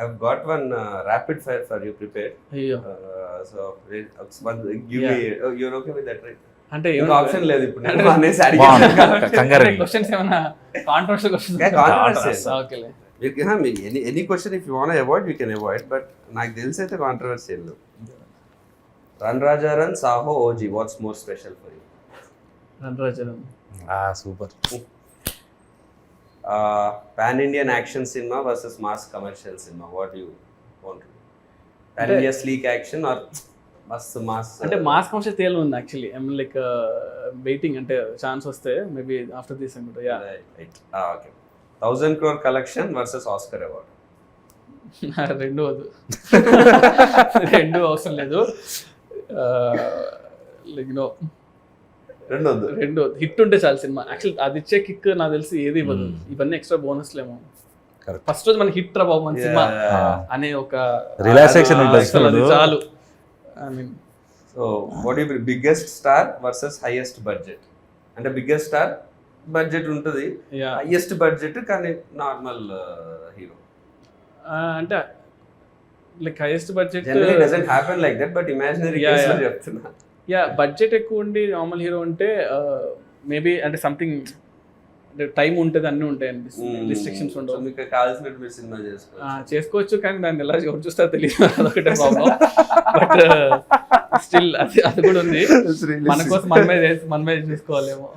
I've got one rapid fire for you prepared. అయ్యో So give Yeah. me. You're okay with that, right? అంటే ఇంకా option లేదు ఇప్పుడు నేను అంటే- అనేసి అడిగాను కాబట్టి. కంగారు క్వశ్చన్స్ ఏమైనా కాంట్రవర్షియల్ క్వశ్చన్స్ Yeah, controversial. ఓకేలే any question if you want avoid you can avoid but నాకు తెలిసి అయితే controversial. Run Raja run Saaho OG what's more special for you? రణరాజన్ super. Pan Indian action cinema versus mass commercial cinema, what you want? Pan India sleek action or మస్త్ mass? అంటే mass commercial తేలు ఉంది actually. I mean like waiting అంటే chance వస్తే maybe after this అనుకుంటా. Yeah okay. 1000 crore collection versus Oscar award? రెండు వద్దు, రెండు అవసరం లేదు. లైక్ నో రెండు వద్దు. రెండు హిట్ ఉంటే చాలు సినిమా. యాక్చువల్ అది ఇచ్చే కిక్ నాకు తెలిసి ఏది ఇవ్వదు. ఇవన్నీ ఎక్స్ట్రా బోనస్లేమో. Correct. ఫస్ట్ రోజు మనకి హిట్ రా బాబు మన సినిమా అనే ఒక రిలాక్సేషన్ ఉంటుంది. అసలు అది చాలు. I mean so what you biggest star versus highest budget? అంటే బిగ్గెస్ట్ స్టార్ బడ్జెట్ ఉంటుంది, యా హైయెస్ట్ బడ్జెట్ కానీ నార్మల్ హీరో. అంటే like highest budget generally doesn't happen like that but imaginary Yeah, case లో yeah. చెప్తున్నా. Yeah budget ఎక్కువ ఉండి normal hero ఉంటే maybe అంటే సంథింగ్ అంటే టైం ఉంటుంది, అన్నీ ఉంటాయి అనిపిస్తుంది, రిస్ట్రిక్షన్స్ సో ఉండవు. మీకు కావాల్సినట్టు మీరు సినిమా చేసుకోవచ్చు. చేసుకోవచ్చు కానీ దాన్ని ఎలా ఎవరు చూస్తారో తెలియదు, అదొకటే ప్రాబ్లం. బట్ స్టిల్ అది కూడా ఉంది. మన కోసం మనమే చూసుకోవాలేమో.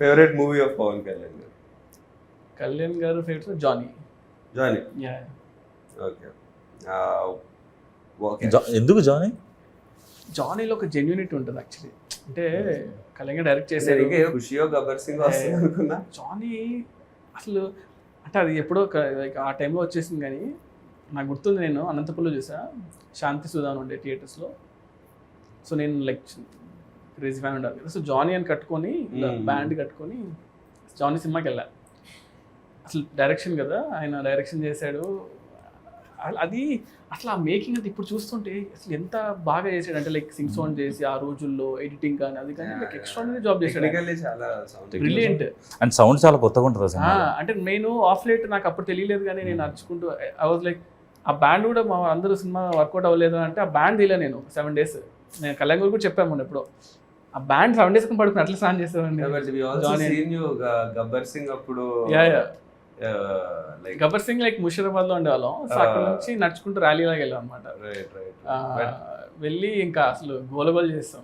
Favourite movie of Pawan Kalyan garu? Kalyan garu favourite Johnny. Johnny. Yeah okay. Okay. ఎందుకు జానీ? జానీలో ఒక జెన్యూనిటీ ఉంటుంది యాక్చువల్లీ. అంటే కళ్యాణ్ డైరెక్ట్ చేశారు. సరిగ్గా ఖుషియో గబ్బర్ సింగ్ వస్తుంది అనుకున్నా. జానీ అసలు అంటే అది ఎప్పుడో లైక్ ఆ టైంలో వచ్చేసింది. కానీ నాకు గుర్తుంది, నేను అనంతపురంలో చూసా, శాంతి సుధా ఉండే థియేటర్స్లో. సో నేను లైక్ క్రేజీ ఫ్యాన్ ఉండాలి కదా. సో జానీ అని కట్టుకొని బ్యాండ్ కట్టుకొని జానీ సినిమాకి వెళ్ళా. అసలు డైరెక్షన్ కదా, ఆయన డైరెక్షన్ చేశాడు. అది అసలు ఆ మేకింగ్ అంతా ఇప్పుడు చూస్తుంటే అసలు ఎంత బాగా చేశాడు అంటే లైక్ సింగ్ సౌండ్ చేసి ఆ రోజుల్లో ఎడిటింగ్ కానీ అది కానీ లైక్ ఎక్స్ట్రాడినరీ జాబ్ చేశాడు. టెక్నికల్లీ చాలా సౌండ్ బ్రిలియంట్. అండ్ సౌండ్ చాలా కొత్తగా ఉంటుంది అసలు. అంటే నేను ఆఫ్ లైట్ నాకు అప్పుడు తెలియలేదు, కానీ నేను నడుచుకుంటూ ఐ వాజ్ లైక్ ఆ బ్యాండ్ కూడా మా అందరూ సినిమా వర్కౌట్ అవ్వలేదు అంటే ఆ బ్యాండ్ తీలే నేను 7 days. నేను కళ్యాణ్ కూడా చెప్పాము మొన్న ఎప్పుడో, ఆ బ్యాండ్ 7 days పడుకుని అట్లా స్నాన్ చేస్తామండి. గబ్బర్ సింగ్ అప్పుడు లైక్ గబ్బర్ సింగ్ లైక్ ముషీరాబాద్ లో ఉండేవాళ్ళం. సో అక్కడ నుంచి నడుచుకుంటూ ర్యాలీ లాగా వెళ్ళాం అనమాట. వెళ్ళి ఇంకా అసలు గోలగోలు చేస్తాం.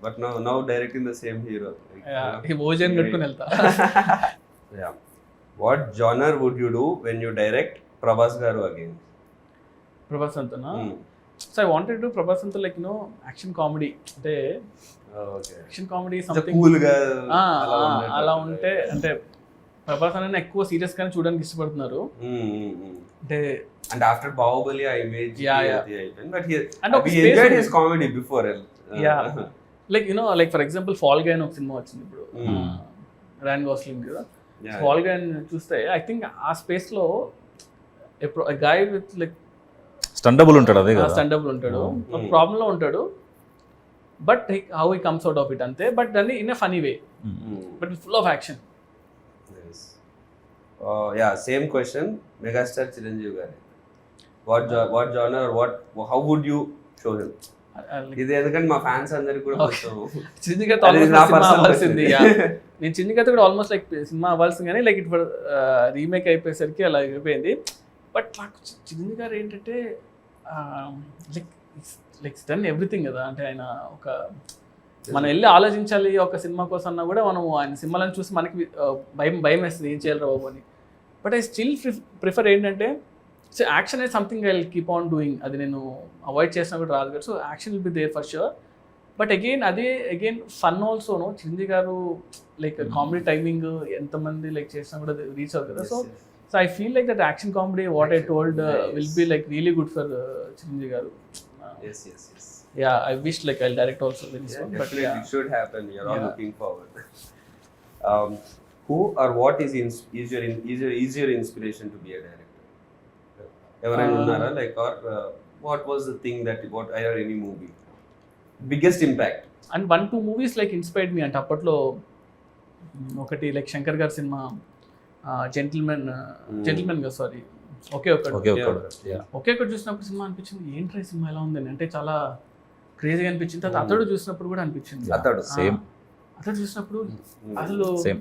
But now directing the same hero. భోజనం కట్టుకుని వెళ్తా. What genre would you do when you direct Prabhas garu again? Prabhas అంతనా? So I wanted to Prabhas అంతా లైక్ నో యాక్షన్ కామెడీ. అంటే యాక్షన్ కామెడీ సంథింగ్ కూల్ గా అలా ఉంటే. అంటే ప్రభాస్ అనే ఎక్కువ సీరియస్ గానే చూడడానికి ఇష్టపడుతున్నారు. అంటే and after Bahubali I made but he And we enjoyed his comedy before. Like you know like for example fall guy అని ఒక సినిమా వచ్చింది ఇప్పుడు, రాయన్ గోస్లింగ్ కదా. ఫాల్ గై చూస్తే ఐ థింక్ ఆ స్పేస్ లో ఎప్పుడు గాయ్ విత్ లైక్ స్టండబుల్ ఉంటాడు, అదే కదా, స్టండబుల్ ఉంటాడు, ప్రాబ్లం లో ఉంటాడు. But how he comes out of it అంతే. బట్ దాన్ని in a funny way, but full of action. Same question, megastar Chiranjeevi garu. What genre or how would you show him? ఇది ఎందుకంటే మా ఫ్యాన్స్ అందరికి కూడా చిన్నికత అవ్వాల్సింది. నేను చిన్నికత కూడా ఆల్మోస్ట్ లైక్ సినిమా అవ్వాల్సింది, కానీ లైక్ ఇప్పుడు రీమేక్ అయిపోయేసరికి అలా అయిపోయింది. బట్ నాకు చిన్ని గారు ఏంటంటే లైక్ డన్ ఎవ్రీథింగ్ కదా. అంటే ఆయన ఒక మనం వెళ్ళి ఆలోచించాలి ఒక సినిమా కోసం అన్నా కూడా మనం ఆయన సినిమాలను చూసి మనకి భయం వేస్తుంది, ఏం చేయాలి బాబు అని. బట్ ఐ స్టిల్ ప్రిఫర్ ఏంటంటే సో యాక్షన్ అనేది something I will keep on doing. అది నేను అవాయిడ్ చేసినా కూడా రాదు కదా. So action will be there for sure. But again fun ఆల్సోను. Chiranjeevi garu like comedy timing ఎంతమంది లైక్ చేసినా కూడా రీచ్ అవుతుంది కదా. So I feel like that action comedy what I told will be like really good for Chiranjeevi garu. Yeah, I wish like I'll direct also with this one. But it should happen. You're all looking forward. Who or what is your inspiration to be a director? Everyone unnara like or what was the thing that what or any movie biggest impact? And 1-2 movies like inspired me. అంటే అప్పట్లో ఒకటి like Shankar గారి cinema gentlemen గా sorry ఒకే ఒక్కడు okay ఒక్కడు ఒకే ఒక్కడు చూసినప్పుడు cinema అనిపించింది ఏంట్రా ఈ సినిమా ఎలా ఉందని, అంటే చాలా క్రేజీగా అనిపించింది. తర్వాత అతడు చూసినప్పుడు కూడా అనిపించింది. అతడు సేమ్ అతడు చూసినప్పుడు అసలు సేమ్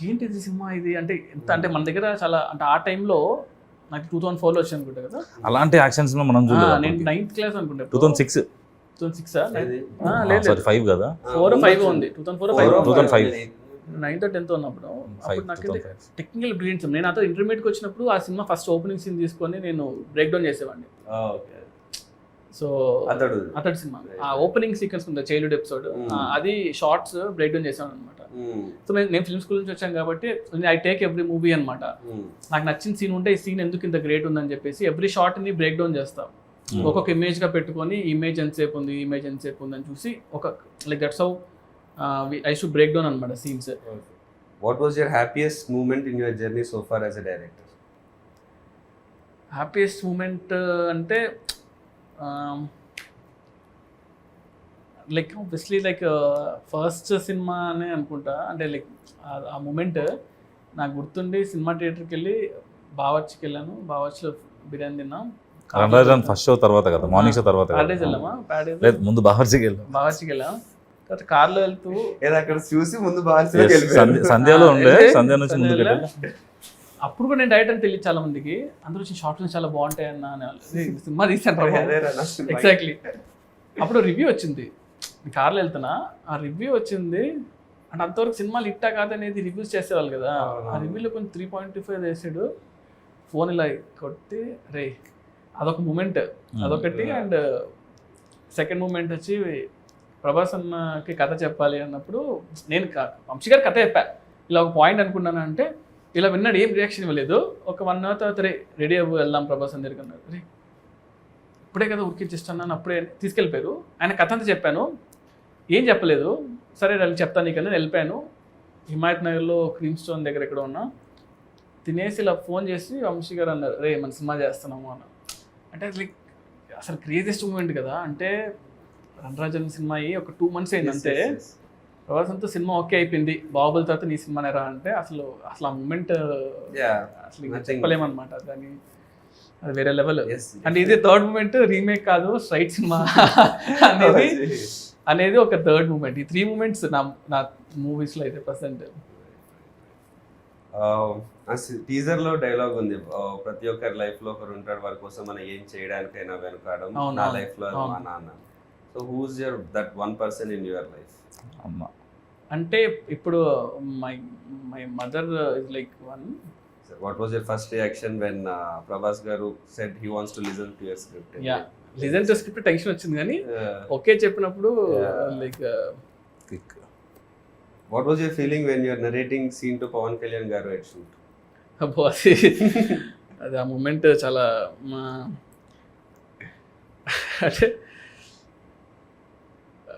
ఏంటి ఇది సినిమా ఇది, అంటే ఎంత అంటే మన దగ్గర చాలా, అంటే ఆ టైంలో నాకు 2004లో వచ్చి అనుకుంటా కదా, అలాంటి యాక్షన్స్ లో మనం చూడలేదు. నేను 9th క్లాస్ అనుకుంటా. 2006 లేదు సారీ 5 కదా, 4 5 ఉంది, 2004 2005 9th 10th ఉన్నప్పుడు. అప్పుడు నాకైతే టెక్నికల్ బ్రిలియన్స్. నేను అతను ఇంటర్మీడియట్కి వచ్చినప్పుడు ఆ సినిమా ఫస్ట్ ఓపెనింగ్ సీన్ తీసుకొని నేను బ్రేక్ డౌన్ చేసేవాడిని. సో అతడు సినిమా ఆ ఓపెనింగ్ సీక్వెన్స్ ఉంది, చైల్డ్హుడ్ ఎపిసోడ్, అది షార్ట్స్ బ్రేక్ డౌన్ చేసాను అనమాట. సో నేను ఫిల్మ్ స్కూల్ నుంచి వచ్చాను కాబట్టి ఐ టేక్ ఎవ్రీ మూవీ అనమాట. నాకు నచ్చిన సీన్ ఉంటే ఈ సీన్ ఎందుకు ఇంత గ్రేట్ ఉందని చెప్పేసి ఎవ్రీ షార్ట్ ని బ్రేక్ డౌన్ చేస్తాం. ఒక్కొక్క ఇమేజ్ గా పెట్టుకొని ఇమేజ్ ఎంతసేపు ఉంది, ఇమేజ్ ఎంతసేపు ఉంది అని చూసి ఒక like that's how I should break down అనమాట scenes. What was your happiest moment in your journey so far as a director? Happiest moment అంటే like obviously like first cinema అనే అనుకుంటా. అంటే లైక్ ఆ మూమెంట్ నాకు గుర్తుండి సినిమా థియేటర్కి వెళ్ళి బావర్చికి వెళ్ళాను. బావర్చిలో బిర్యానీ తిన్నాం. రణరాజన్ ఫస్ట్ షో తర్వాత కదా, మార్నింగ్ షో తర్వాత ప్యారడైజ్ వెళ్ళామా? ప్యారడైజ్ లేదు, ముందు బావర్చికి వెళ్ళాం. బావర్చికి వెళ్ళాం. తర్వాత కార్లో వెళ్తూ అక్కడ చూసి ముందు సంధ్యలో ఉండే, సంధ్య నుంచి ముందుకు అప్పుడు కూడా నేను డైరెక్ట్ అని తెలియదు చాలా మందికి. అందరూ వచ్చి షార్ట్స్ చాలా బాగుంటాయి అన్న సినిమా తీసాను. ఎగ్జాక్ట్లీ. అప్పుడు రివ్యూ వచ్చింది, కార్లో వెళ్తున్నా, ఆ రివ్యూ వచ్చింది. అంటే అంతవరకు సినిమాలు ఇట్టా కాదనేది రివ్యూస్ చేసేవాళ్ళు కదా. ఆ రివ్యూలో కొంచెం 3.25 వేసాడు. ఫోన్ ఇలా కొట్టి రే, అదొక మూమెంట్, అదొకటి. అండ్ సెకండ్ మూమెంట్ వచ్చి ప్రభాస్ అన్నకి కథ చెప్పాలి అన్నప్పుడు నేను వంశీ గారి కథ చెప్పా. ఇలా ఒక పాయింట్ అనుకున్నాను అంటే ఇలా విన్నాడు, ఏం రియాక్షన్ ఇవ్వలేదు. ఒక 1 hour తర్వాత రెడీ అవ్వు వెళ్దాం ప్రభాస్ అని దగ్గరికి అన్నారు. రే ఇప్పుడే కదా ఉరికిచ్చిస్తున్నాను, అప్పుడే తీసుకెళ్ళిపోయారు. ఆయన కథ అంతా చెప్పాను, ఏం చెప్పలేదు. సరే నేను చెప్తాను నీకన్నా వెళ్ళిపోయాను. హిమాయత్ నగర్లో క్రీమ్ స్టోన్ దగ్గర ఎక్కడ ఉన్నా. తినేసి ఇలా ఫోన్ చేసి వంశీ గారు అన్నారు, రే మన సినిమా చేస్తున్నాము అన్న. అంటే లైక్ అసలు క్రేజియస్ట్ మూమెంట్ కదా. అంటే రణరాజన్ సినిమా అయ్యి ఒక 2 months అయింది అంతే. ప్రభాసంతో సినిమా ఓకే అయిపోయింది, బాహుబలి తర్వాత నీ సినిమా నేరా అంటే అసలు ఆ మూమెంట్ అసలు చెప్పలేమన్నమాట. దాన్ని అది వేరే లెవెల్. అంటే ఇది థర్డ్ మూమెంట్, రీమేక్ కాదు, స్ట్రైట్ సినిమా అనేది ఒక థర్డ్ మూమెంట్. ఈ 3 moments నా మూవీస్లో అయితే ప్రజెంట్. టీజర్ లో డైలాగ్ ఉంది, ప్రతి ఒక్కరి లైఫ్ లో ఒకరు ఉంటాడు, వారి కోసం మనం ఏం చేయడానికైనా వెనకాడం, నా లైఫ్ లో మా నాన్న. So who's your that one person in your life? అమ్మ అంటే ఇప్పుడు my mother is like one. What was your first reaction when Prabhas garu said he wants to listen to your script? Yeah, listen to script tension వచ్చింది కానీ okay చెప్పినప్పుడు like what was your feeling when you are narrating scene to Pawan Kalyan garu at shoot? అబ్బో అది ఆ moment చాలా అంటే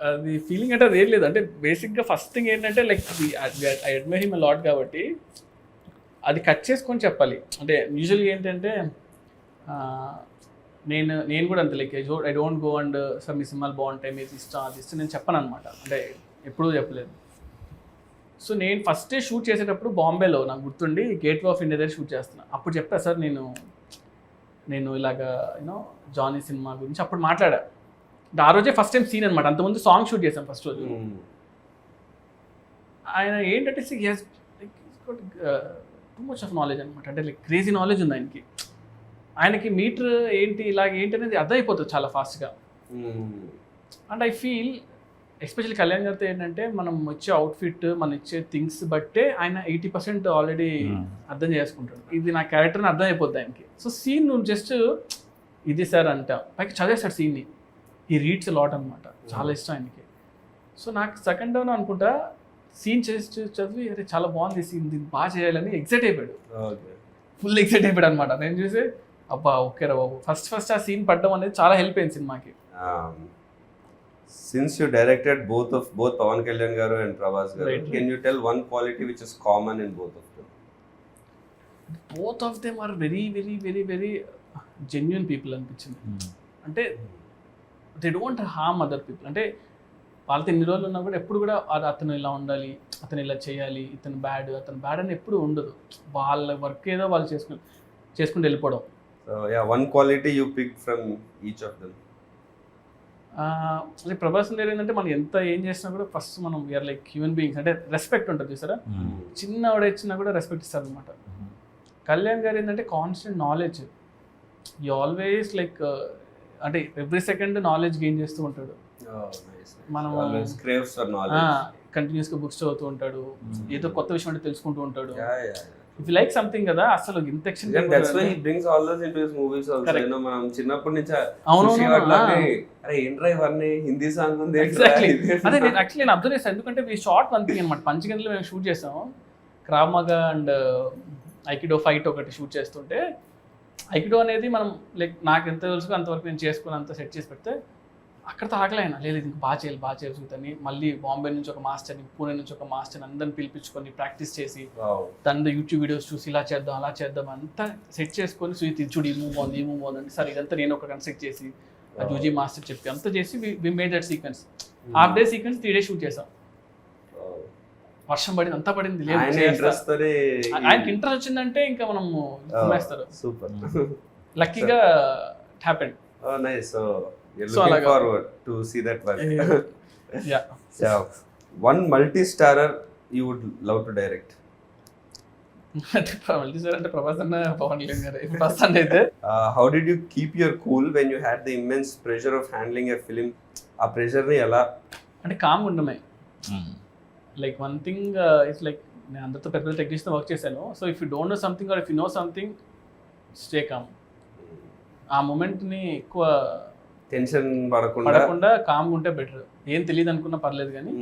అది feeling అంటే అది ఏం లేదు. అంటే బేసిక్గా ఫస్ట్ థింగ్ ఏంటంటే like I admire him a lot కాబట్టి అది కట్ చేసుకొని చెప్పాలి. అంటే యూజువల్గా ఏంటంటే నేను కూడా అంతే like I don't go and sir మీ సినిమాలు బాగుంటాయి, మీరు ఇష్టం అది ఇష్టం నేను చెప్పను అనమాట. అంటే ఎప్పుడూ చెప్పలేదు. సో నేను ఫస్టే షూట్ చేసేటప్పుడు బాంబేలో నాకు గుర్తుండి గేట్వే ఆఫ్ ఇండియా దగ్గర షూట్ చేస్తున్నా. అప్పుడు చెప్పా సార్ నేను ఇలాగా యూనో జానీ సినిమా గురించి అప్పుడు మాట్లాడా. ఆ రోజే ఫస్ట్ టైం సీన్ అనమాట. అంతకుముందు సాంగ్ షూట్ చేశాను ఫస్ట్ రోజు. ఆయన ఏంటంటే టూ మచ్ ఆఫ్ నాలెడ్జ్ అనమాట. అంటే లైక్ క్రేజీ నాలెడ్జ్ ఉంది ఆయనకి. ఆయనకి మీటర్ ఏంటి ఇలాగ ఏంటి అనేది అర్థమైపోతుంది చాలా ఫాస్ట్గా. And I feel especially Kalyan గారితో ఏంటంటే మనం వచ్చే అవుట్ఫిట్, మనం ఇచ్చే థింగ్స్ బట్టే ఆయన 80% ఆల్రెడీ అర్థం చేసుకుంటాడు. ఇది నా క్యారెక్టర్ని అర్థం అయిపోద్ది ఆయనకి. సో సీన్ నువ్వు జస్ట్ ఇది సార్ అంటా పైకి చదివేస్తాడు సీన్ని. ఈ రీడ్స్ లాట్ అనమాట, చాలా ఇష్టం ఆయనకి. సో నాకు సెకండ్ డౌన్ అనుకుంటా సీన్ చేసి చదివి అరే చాలా బాగుంది సీన్, దీన్ని బాగా చేయాలని ఎక్సైట్ అయిపోయాడు. ఫుల్ ఎక్సైట్ అయిపోయాడు అనమాట. నేను చూసి అబ్బా ఓకే రా బాబు, ఫస్ట్ ఆ సీన్ పడ్డం అనేది చాలా హెల్ప్ అయింది సినిమాకి. Since you directed both Pawan Kalyan garu and Prabhas garu, right. Can you tell one quality which is common in both of them? Both of them are very very very very genuine people అనిపించింది. అంటే they don't harm other people. అంటే వాళ్ళతో ఎన్ని రోజులు ఉన్నా కూడా ఎప్పుడు కూడా అతను ఇలా ఉండాలి, అతను ఇలా చేయాలి, అతను బ్యాడ్ అని ఎప్పుడు ఉండదు. వాళ్ళ వర్క్ ఏదో వాళ్ళు చేసుకుని చేసుకుంటూ వెళ్ళిపోవడం. So yeah, one quality you picked from each of them. అంటే ప్రభాస్ గారు ఏంటంటే మనం ఎంత ఏం చేసినా కూడా ఫస్ట్ మనం వీఆర్ లైక్ హ్యూమన్ బీయింగ్స్, అంటే రెస్పెక్ట్ ఉంటుంది చూసారా, చిన్న ఆవిడ ఇచ్చినా కూడా రెస్పెక్ట్ ఇస్తారు అనమాట. కళ్యాణ్ గారు ఏంటంటే కాన్స్టెంట్ నాలెడ్జ్, ఈ ఆల్వేస్ లైక్ అంటే ఎవ్రీ సెకండ్ నాలెడ్జ్ గెయిన్ చేస్తూ ఉంటాడు. Oh, nice. మనం Always craves for knowledge. కంటిన్యూస్గా బుక్స్ చదువుతూ ఉంటాడు, ఏదో కొత్త విషయం అంటే తెలుసుకుంటూ ఉంటాడు. Yeah. ఇఫ్ లైక్ సంథింగ్ కదా అసలు ఇంత ఎక్షన్. And that's why he brings all those into his movies also. Correct. You know, మనం చిన్నప్పటి నుంచి అవునవును. అరే ఏంట్రా ఇవన్నీ హిందీ సాంగ్ ఉంది ఎగ్జాక్ట్లీ అదే నేను యాక్చువల్లీ నేను అబ్జర్వ్ చేస్తాను, ఎందుకంటే మీ షార్ట్ వన్ థింగ్ అనమాట. పంచగంటలో మేము షూట్ చేసాము, క్రావ్ మగా అండ్ ఐకిడో ఫైట్ ఒకటి షూట్ చేస్తుంటే, ఐకిడో అనేది మనం లైక్ నాకు ఎంత తెలుసు అంతవరకు నేను చేసుకుని అంత సెట్ చేసి పెడితే అక్కడితో ఆగలేనా, లేదు ఇంక బాగా చేయాలి చూద్దని మళ్ళీ బాంబే నుంచి ఒక మాస్టర్ని, పూణే నుంచి ఒక మాస్టర్ని అందరిని పిలిపించుకొని ప్రాక్టీస్ చేసి దాని యూట్యూబ్ వీడియోస్ చూసి ఇలా చేద్దాం అలా చేద్దాం అంతా సెట్ చేసుకొని, సో ఇది చూడు ఈ మూవ్ బాగుంది అంటే సరే ఇదంతా నేను ఒక కన్స్ట్రక్ట్ చేసి ఆ జూజీ మాస్టర్ చెప్పి అంతా చేసి we made that sequence. Half day sequence 3 days shoot చేసాం. వర్షం పడింది, అంతా పడింది, లేదు ఆయనకి ఇంట్రెస్ట్ వచ్చిందంటే ఇంకా మనం వేస్తారు. సూపర్, లక్కీగా it happened. Oh nice. So you're looking forward to see that work. Yeah. So one multi-starrer you would love to direct. అంటే ప్రభాస్ అన్న పవన్ కళ్యాణ్ గారు ఫస్ట్ అయితే. How did you keep your cool when you had the immense pressure of handling a film? ఆ pressure ని ఎలా అంటే calm ఉండమే. Like one thing it's like నేను అందరితో పెద్ద టెక్నీషియన్ వర్క్ చేశాను. So if you don't know something or if you know something stay calm. ఆ మూమెంట్ని ఎక్కువ టెన్షన్ పడకుండా కామ్గా ఉంటే బెటర్. ఏం తెలియదు అనుకున్నా పర్లేదు కానీ.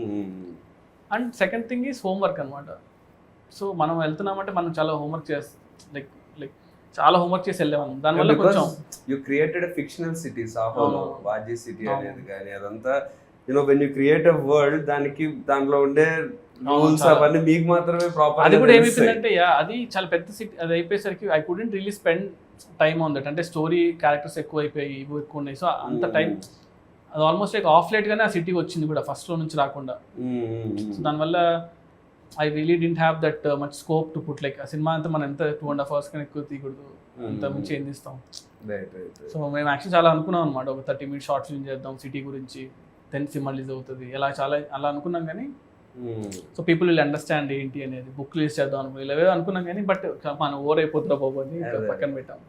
And second thing is homework అనమాట. సో మనం వెళ్తున్నామంటే మనం చాలా హోంవర్క్ లైక్ చాలా హోంవర్క్ చేసి వెళ్ళాము. దానివల్ల కొంచెం you created fictional cities, Vaaji city అనేది కానీ అదంతా you know when you create a world దాంట్లో ఉండే రూల్స్ అవన్నీ మీకు మాత్రమే ప్రాపర్. అది కూడా ఏమైపోయిందంటే అది చాలా పెద్ద సిటీ, అది అయిపోయేసరికి I couldn't really spend time on that. అంటే స్టోరీ క్యారెక్టర్స్ ఎక్కువ అయిపోయాయి, ఇవి ఎక్కువ ఉన్నాయి. సో అంత టైం అది ఆల్మోస్ట్ లైక్ ఆఫ్ లేట్గానే ఆ సిటీకి వచ్చింది కూడా, ఫస్ట్లో నుంచి రాకుండా. సో దానివల్ల I really didn't have that much scope to put like ఆ సినిమా అంతా మనం ఎంత 2.5 hours కన్నా ఎక్కువ తీయకూడదు, అంత మించి ఏం తీస్తాం. సో మేము యాక్చువల్లీ చాలా అనుకున్నాం అనమాట, ఒక 30 minutes షార్ట్ ఫిల్మ్ చేద్దాం సిటీ గురించి, దెన్ సినిమా రిలీజ్ అవుతుంది, ఇలా చాలా అలా అనుకున్నాం. కానీ సో పీపుల్ విల్ అండర్స్టాండ్ ఏంటి అనేది, బుక్ రిలీజ్ చేద్దాం అనుకో ఇలా అనుకున్నాం. కానీ బట్ మనం ఓవర్ అయిపోతుందా బాబు అని పక్కన పెట్టాం.